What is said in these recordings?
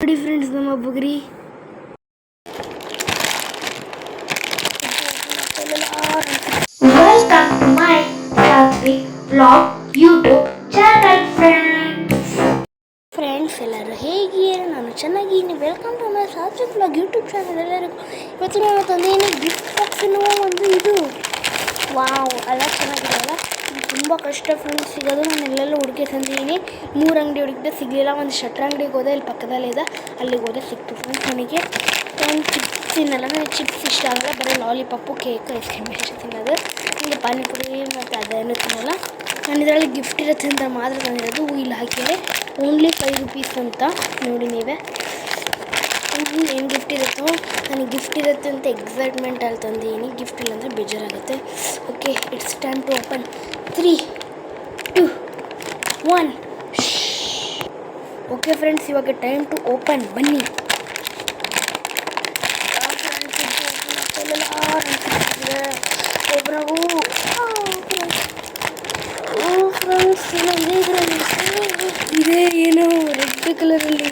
ನೋಡಿ ಫ್ರೆಂಡ್ಸ್ ನಮ್ಮ ಬುಗ್ರಿ Welcome to my Satvik Vlog YouTube channel friends ಎಲ್ಲರೂ ಹೇಗಿದ್ದೀರಾ? ನಾನು ಚೆನ್ನಾಗಿದ್ದೀನಿ. Welcome to my Satvik vlog YouTube channel. ಎಲ್ಲರಿಗೂ ಇವತ್ತು ನಾನು ತಂದೇನೆ ಗಿಫ್ಟ್ ಬಾಕ್ಸ್ ಎನ್ನುವ ಒಂದು ಇದು ವಾವ್ ಎಲ್ಲ ಚೆನ್ನಾಗಿದೆ ಅಲ್ಲ. ಇದು ತುಂಬ ಕಷ್ಟ ಫ್ರೆಂಡ್ಸ್ ಸಿಗೋದು. ನಾನು ಎಲ್ಲೆಲ್ಲ ಹುಡುಕಿ ತಂದಿದ್ದೀನಿ. 3 ಅಂಗಡಿ ಹುಡುಕಿದೆ, ಸಿಗಲಿಲ್ಲ. ಒಂದು ಶಟ್ರ್ ಅಂಗಡಿಗೆ ಹೋದೆ, ಇಲ್ಲಿ ಪಕ್ಕದಲ್ಲೇ ಇದೆ, ಅಲ್ಲಿಗೆ ಹೋದೆ, ಸಿಕ್ತು ಫ್ರೆಂಡ್ಸ್. ನನಗೆ ಒಂದು ಚಿಪ್ಸ್ ತಿನ್ನಲ್ಲ, ನನಗೆ ಚಿಪ್ಸ್ ಇಷ್ಟ ಆಗಲ್ಲ, ಬರೀ ಲಾಲಿಪಾಪು ಕೇಕ್ ಐಸ್ ಕ್ರೀಮ್ ಅಷ್ಟೇ ತಿನ್ನೋದು. ನನಗೆ ಪಾನಿಪುರಿ ಮತ್ತು ಅದೇನು ತಿನ್ನಲ್ಲ. ನಾನು ಇದರಲ್ಲಿ ಗಿಫ್ಟ್ ಇರುತ್ತೆ ಅಂತ ಮಾತ್ರ ತಂದಿರೋದು. ಇಲ್ಲಿ ಹಾಕಿದರೆ ಓನ್ಲಿ 5 ರೂಪೀಸ್ ಅಂತ ನೋಡಿ ನೀವೇ. ಏನು ಗಿಫ್ಟ್ ಇರುತ್ತೋ, ನನಗೆ ಗಿಫ್ಟ್ ಇರುತ್ತೆ ಅಂತ ಎಕ್ಸೈಟ್ಮೆಂಟಲ್ಲಿ ತಂದಿದ್ದೀನಿ. ಗಿಫ್ಟ್ ಇಲ್ಲ ಅಂದರೆ ಬೇಜಾರಾಗುತ್ತೆ. Okay, it's time to open. 3, 2, 1. Okay friends, ಇವಾಗ ಟೈಮ್ ಟು ಓಪನ್. ಬನ್ನಿ ಫ್ರೆಂಡ್ಸ್, ಇದೇ ಏನೋ ರೆಡ್ ಕಲರಲ್ಲಿ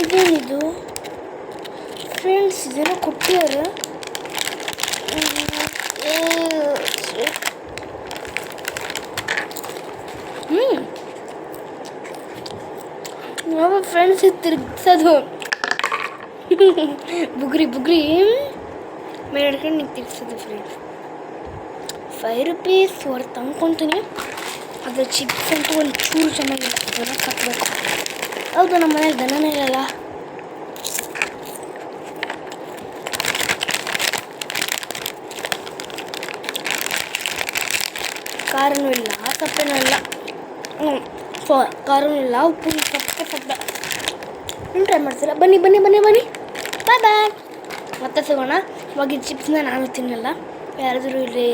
ಇದೇನಿದು ಫ್ರೆಂಡ್ಸ್? ಇದೇನೋ ಕೊಟ್ಟಿದ್ದಾರೆ. ನಾವು ಫ್ರೆಂಡ್ಸ್ ತಿರ್ಗಿಸೋದು ಬುಗ್ರಿ ಮೇಲೆ ಹಿಡ್ಕೊಂಡು ನೀವು ತಿರ್ಗಿಸೋದು ಫ್ರೆಂಡ್ಸ್. 5 ರೂಪೀಸ್ ವರ್ತ್ ಅಂದ್ಕೊತೀನಿ. ಅದು ಚಿಪ್ಸ್ ಅಂತೂ ಒಂದು ಚೂರು ಚೆನ್ನಾಗಿಲ್ಲ, ದನ ಸಾಕಬೇಕು. ಹೌದು, ನಮ್ಮ ಮನೇಲಿ ದನನೇ ಇರಲ್ಲ. ಖಾರನೂ ಇಲ್ಲ, ಸಪ್ಪೆನೂ ಇಲ್ಲ. ಖಾರನೂ ಇಲ್ಲ, ಉಪ್ಪು ಸಪ್ಪೆ. ನೀವು ಟ್ರೈ ಮಾಡ್ತೀರಾ? ಬನ್ನಿ ಬಾಯ್ ಬಾಯ್. ಮತ್ತೆ ಸಿಗೋಣ. ಇವಾಗ ಈ ಚಿಪ್ಸ್ನ ನಾನು ತಿನ್ನಲ್ಲ, ಯಾರಾದರೂ ಇಲ್ಲಿ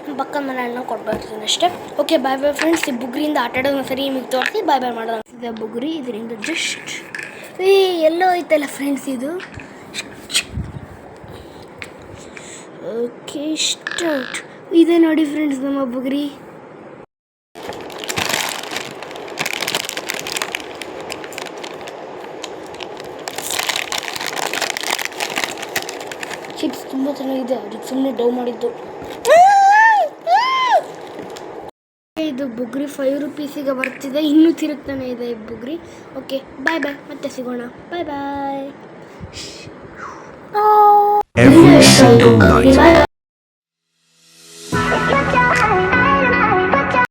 ನಮ್ಮ ಪಕ್ಕದ ಮನೆಯನ್ನ ಕೊಟ್ಬರ್ತೀನಿ ಅಷ್ಟೇ. ಓಕೆ, ಬಾಯ್ ಬಾಯ್ ಫ್ರೆಂಡ್ಸ್. ಈ ಬುಗ್ರಿಯಿಂದ ಆಟ ಆಡೋದನ್ನ ಸರಿ ನಿಮಗೆ ತೋರಿಸಿ ಬಾಯ್ ಬಾಯ್ ಮಾಡೋದು ಅನಿಸಿದೆ. ಬುಗ್ರಿ ಇದರಿಂದ ಜಸ್ಟ್ ಎಲ್ಲೋ ಐತಲ್ಲ ಫ್ರೆಂಡ್ಸ್ ಇದು. Okay, start. ಇದೆ ನೋಡಿ ಫ್ರೆಂಡ್ಸ್ ನಮ್ಮ ಬುಗ್ರಿ. ಚಿಪ್ಸ್ ತುಂಬ ಚೆನ್ನಾಗಿದೆ, ಅದಕ್ಕೆ ಸುಮ್ಮನೆ ಡೌ ಮಾಡಿದ್ದು. ಇದು ಬುಗ್ರಿ 5 ರೂಪೀಸಿಗೆ ಬರ್ತಿದೆ, ಇನ್ನೂ ತಿರುಗ್ತಾನೆ ಇದೆ ಈ ಬುಗ್ರಿ. ಓಕೆ, ಬಾಯ್ ಬಾಯ್, ಮತ್ತೆ ಸಿಗೋಣ. ಬಾಯ್ ಬಾಯ್.